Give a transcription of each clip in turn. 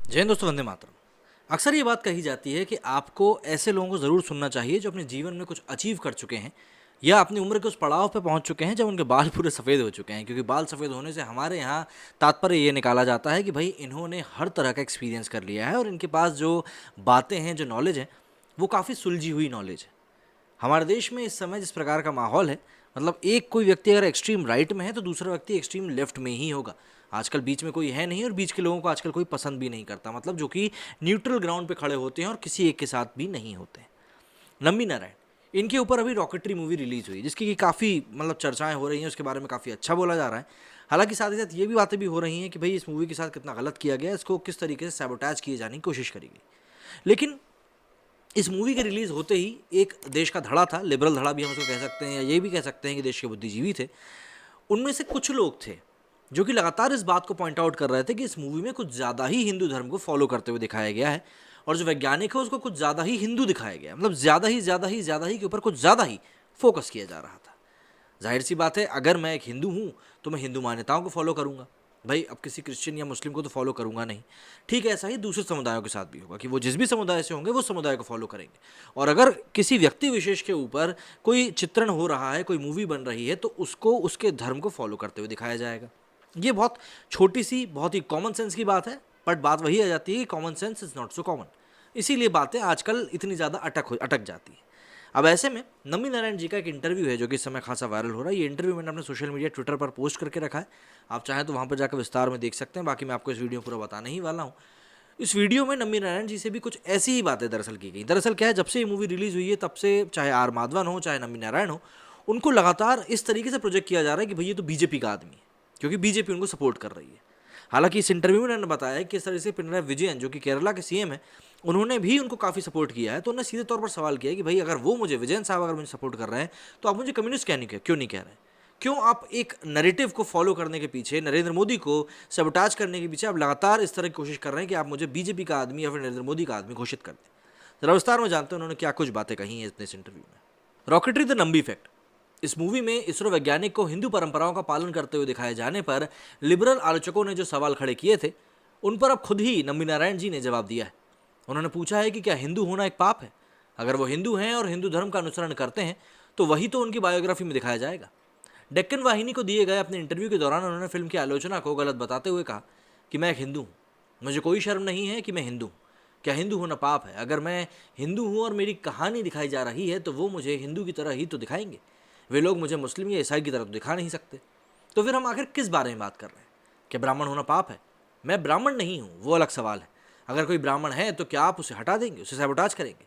जय हिंद दोस्तों, वंदे मातरम। अक्सर ये बात कही जाती है कि आपको ऐसे लोगों को ज़रूर सुनना चाहिए जो अपने जीवन में कुछ अचीव कर चुके हैं या अपनी उम्र के उस पड़ाव पे पहुंच चुके हैं जब उनके बाल पूरे सफ़ेद हो चुके हैं। क्योंकि बाल सफ़ेद होने से हमारे यहाँ तात्पर्य ये निकाला जाता है कि भाई इन्होंने हर तरह का एक्सपीरियंस कर लिया है और इनके पास जो बातें हैं, जो नॉलेज है, वो काफ़ी सुलझी हुई नॉलेज है। हमारे देश में इस समय जिस प्रकार का माहौल है, मतलब एक कोई व्यक्ति अगर एक्सट्रीम राइट में है तो दूसरा व्यक्ति एक्सट्रीम लेफ्ट में ही होगा। आजकल बीच में कोई है नहीं और बीच के लोगों को आजकल कोई पसंद भी नहीं करता, मतलब जो कि न्यूट्रल ग्राउंड पे खड़े होते हैं और किसी एक के साथ भी नहीं होते हैं। नम्बी नारायण, इनके ऊपर अभी रॉकेटरी मूवी रिलीज हुई जिसकी कि काफ़ी मतलब चर्चाएं हो रही हैं, उसके बारे में काफ़ी अच्छा बोला जा रहा है। हालांकि साथ ही साथ ये भी बातें भी हो रही हैं कि भाई इस मूवी के साथ कितना गलत किया गया, इसको किस तरीके से सैबोटैज किए जाने की कोशिश करी गई। लेकिन इस मूवी के रिलीज होते ही एक देश का धड़ा था, लिबरल धड़ा भी हम उसको कह सकते हैं या ये भी कह सकते हैं कि देश के बुद्धिजीवी थे। उनमें से कुछ लोग थे जो कि लगातार इस बात को पॉइंट आउट कर रहे थे कि इस मूवी में कुछ ज़्यादा ही हिंदू धर्म को फॉलो करते हुए दिखाया गया है और जो वैज्ञानिक है उसको कुछ ज़्यादा ही हिंदू दिखाया गया है। मतलब ज़्यादा ही के ऊपर कुछ ज़्यादा ही फोकस किया जा रहा था। जाहिर सी बात है, अगर मैं एक हिंदू हूँ तो मैं हिंदू मान्यताओं को फॉलो करूँगा। भाई अब किसी क्रिश्चियन या मुस्लिम को तो फॉलो करूँगा नहीं। ठीक है, ऐसा ही दूसरे समुदायों के साथ भी होगा कि वो जिस भी समुदाय से होंगे वो समुदाय को फॉलो करेंगे। और अगर किसी व्यक्ति विशेष के ऊपर कोई चित्रण हो रहा है, कोई मूवी बन रही है, तो उसको उसके धर्म को फॉलो करते हुए दिखाया जाएगा। ये बहुत छोटी सी, बहुत ही कॉमन सेंस की बात है, बट बात वही आ जाती है कि common sense is not so common. इसीलिए बातें आजकल इतनी ज़्यादा अटक जाती है। अब ऐसे में नम्बी नारायण जी का एक इंटरव्यू है जो कि इस समय खासा वायरल हो रहा है। ये इंटरव्यू मैंने अपने सोशल मीडिया ट्विटर पर पोस्ट करके रखा है, आप चाहें तो वहाँ पर जाकर विस्तार में देख सकते हैं। बाकी मैं आपको इस वीडियो पूरा बताने ही वाला हूँ। इस वीडियो में नम्बी नारायण जी से भी कुछ ऐसी ही बातें दरअसल की गई। दरअसल क्या है, जब से ये मूवी रिलीज हुई है तब से चाहे आर माधवन हो चाहे नम्बी नारायण हो, उनको लगातार इस तरीके से प्रोजेक्ट किया जा रहा है कि भाई ये तो बीजेपी का आदमी है, क्योंकि बीजेपी उनको सपोर्ट कर रही है। हालांकि इस इंटरव्यू में उन्होंने बताया कि इस तरह से पिनराई विजयन जो कि केरला के सीएम है, उन्होंने भी उनको काफ़ी सपोर्ट किया है। तो उन्होंने सीधे तौर पर सवाल किया कि भाई अगर वो मुझे, विजयन साहब अगर मुझे सपोर्ट कर रहे हैं तो आप मुझे कम्युनिस्ट क्यों नहीं कह रहे हैं? क्यों आप एक नैरेटिव को फॉलो करने के पीछे, नरेंद्र मोदी को सबटाज करने के पीछे आप लगातार इस तरह की कोशिश कर रहे हैं कि आप मुझे बीजेपी का आदमी या फिर नरेंद्र मोदी का आदमी घोषित कर दें? जरा विस्तार में जानते हैं उन्होंने क्या कुछ बातें कही हैं इस इंटरव्यू में। रॉकेटरी द नंबी इफेक्ट, इस मूवी में इसरो वैज्ञानिक को हिंदू परंपराओं का पालन करते हुए दिखाए जाने पर लिबरल आलोचकों ने जो सवाल खड़े किए थे, उन पर अब खुद ही नम्बी नारायण जी ने जवाब दिया है। उन्होंने पूछा है कि क्या हिंदू होना एक पाप है? अगर वो हिंदू हैं और हिंदू धर्म का अनुसरण करते हैं तो वही तो उनकी बायोग्राफी में दिखाया जाएगा। डेक्कन वाहिनी को दिए गए अपने इंटरव्यू के दौरान उन्होंने फिल्म की आलोचना को गलत बताते हुए कहा कि मैं एक हिंदू हूँ, मुझे कोई शर्म नहीं है कि मैं हिंदू हूँ। क्या हिंदू होना पाप है? अगर मैं हिंदू हूँ और मेरी कहानी दिखाई जा रही है तो वो मुझे हिंदू की तरह ही तो दिखाएंगे, वे लोग मुझे मुस्लिम या ईसाई की तरह तो दिखा नहीं सकते। तो फिर हम आखिर किस बारे में बात कर रहे हैं? क्या ब्राह्मण होना पाप है? मैं ब्राह्मण नहीं हूँ, वो अलग सवाल है। अगर कोई ब्राह्मण है तो क्या आप उसे हटा देंगे, उसे सैबोटाज करेंगे?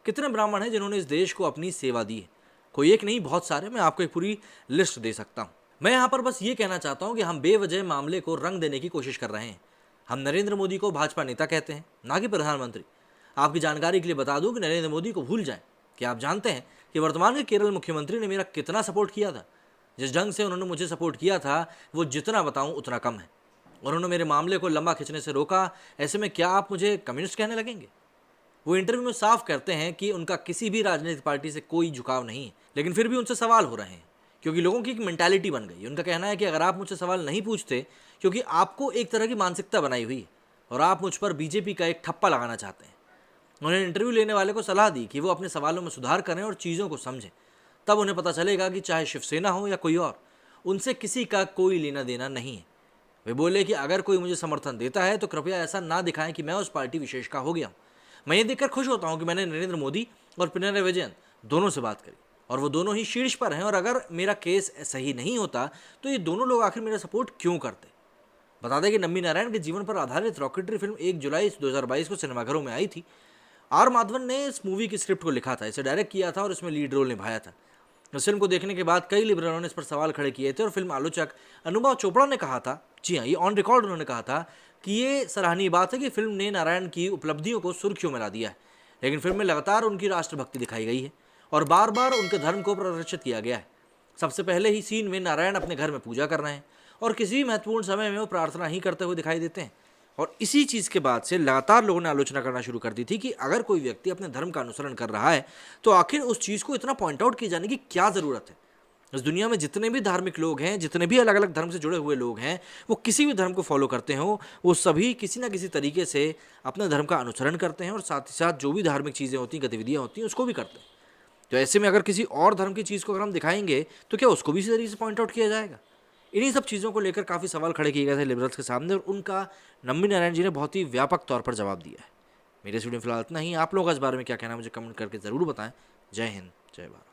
कितने ब्राह्मण हैं जिन्होंने इस देश को अपनी सेवा दी है? कोई एक नहीं, बहुत सारे। मैं आपको एक पूरी लिस्ट दे सकता हूँ। मैं यहाँ पर बस ये कहना चाहता हूँ कि हम बेवजह मामले को रंग देने की कोशिश कर रहे हैं। हम नरेंद्र मोदी को भाजपा नेता कहते हैं, ना कि प्रधानमंत्री। आपकी जानकारी के लिए बता दूं कि नरेंद्र मोदी को भूल जाएं। क्या आप जानते हैं कि वर्तमान के केरल मुख्यमंत्री ने मेरा कितना सपोर्ट किया था? जिस ढंग से उन्होंने मुझे सपोर्ट किया था वो जितना बताऊं उतना कम है। उन्होंने मेरे मामले को लंबा खींचने से रोका। ऐसे में क्या आप मुझे कम्युनिस्ट कहने लगेंगे? वो इंटरव्यू में साफ करते हैं कि उनका किसी भी राजनीतिक पार्टी से कोई झुकाव नहीं है, लेकिन फिर भी उनसे सवाल हो रहे हैं क्योंकि लोगों की एक मेंटालिटी बन गई। उनका कहना है कि अगर आप मुझसे सवाल नहीं पूछते क्योंकि आपको एक तरह की मानसिकता बनाई हुई है और आप मुझ पर बीजेपी का एक ठप्पा लगाना चाहते हैं। उन्होंने इंटरव्यू लेने वाले को सलाह दी कि वो अपने सवालों में सुधार करें और चीज़ों को समझें। तब उन्हें पता चलेगा कि चाहे शिवसेना हो या कोई और, उनसे किसी का कोई लेना देना नहीं है। वे बोले कि अगर कोई मुझे समर्थन देता है तो कृपया ऐसा ना दिखाएं कि मैं उस पार्टी विशेष का हो गया हूँ। मैं ये देखकर खुश होता हूँ कि मैंने नरेंद्र मोदी और पिनराई विजयन दोनों से बात करी और वो दोनों ही शीर्ष पर हैं। और अगर मेरा केस सही नहीं होता तो ये दोनों लोग आखिर मेरा सपोर्ट क्यों करते? बता दें कि नम्बी नारायण के जीवन पर आधारित रॉकेटरी फिल्म 1 जुलाई 2022 को सिनेमाघरों में आई थी। आर माधवन ने इस मूवी की स्क्रिप्ट को लिखा था, इसे डायरेक्ट किया था और इसमें लीड रोल निभाया था। इस फिल्म को देखने के बाद कई लिबरलों ने इस पर सवाल खड़े किए थे और फिल्म आलोचक अनुभव चोपड़ा ने कहा था, जी हाँ, ये ऑन रिकॉर्ड उन्होंने कहा था कि ये सराहनीय बात है कि फिल्म ने नारायण की उपलब्धियों को सुर्खियों में ला दिया है। लेकिन फिल्म में लगातार उनकी राष्ट्रभक्ति दिखाई गई है और बार बार उनके धर्म को प्रदर्शित किया गया है। सबसे पहले ही सीन में नारायण अपने घर में पूजा कर रहे हैं और किसी भी महत्वपूर्ण समय में वो प्रार्थना ही करते हुए दिखाई देते हैं। और इसी चीज़ के बाद से लगातार लोगों ने आलोचना करना शुरू कर दी थी कि अगर कोई व्यक्ति अपने धर्म का अनुसरण कर रहा है तो आखिर उस चीज़ को इतना पॉइंट आउट किए जाने की क्या ज़रूरत है? इस दुनिया में जितने भी धार्मिक लोग हैं, जितने भी अलग अलग धर्म से जुड़े हुए लोग हैं, वो किसी भी धर्म को फॉलो करते हो, वो सभी किसी ना किसी तरीके से अपने धर्म का अनुसरण करते हैं और साथ ही साथ जो भी धार्मिक चीज़ें होती हैं, गतिविधियाँ होती हैं, उसको भी करते हैं। तो ऐसे में अगर किसी और धर्म की चीज़ को अगर हम दिखाएंगे तो क्या उसको भी इसी तरीके से पॉइंट आउट किया जाएगा? इन्हीं सब चीज़ों को लेकर काफ़ी सवाल खड़े किए गए थे लिबरल्स के सामने और उनका नम्बी नारायण जी ने बहुत ही व्यापक तौर पर जवाब दिया है। मेरे स्टूडियो में फिलहाल इतना ही। आप लोग इस बारे में क्या कहना है मुझे कमेंट करके ज़रूर बताएं। जय हिंद, जय भारत।